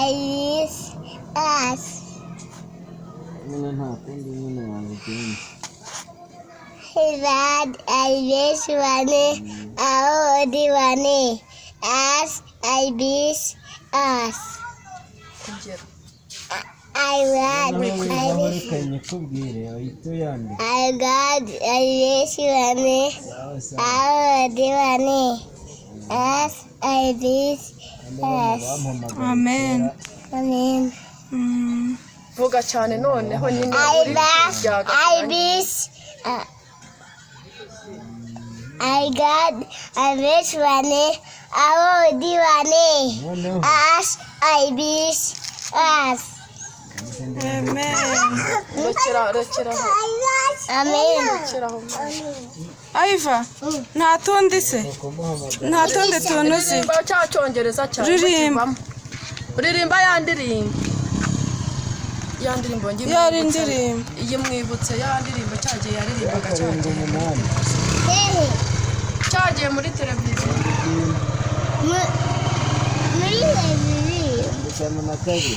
I wish us. That I wish one, our one, as I wish us. I got, I wish one, our one, as I wish us. Amen. Amen. Vuga cyane noneho nyine I wish I got I wish one our one as I wish us. Amen. rekera Amen. Aiva, nta tundi se? Nta tundi tuntu se? Cyongereza cyane. Ririmba yandirimbo ngiye. Yari ndirimbo. Iyi mwibutse yandirimbo cyagiye yaririmbaga cyagiye muri televiziyo. Muri televiziyo. Ndashaka na kabiri.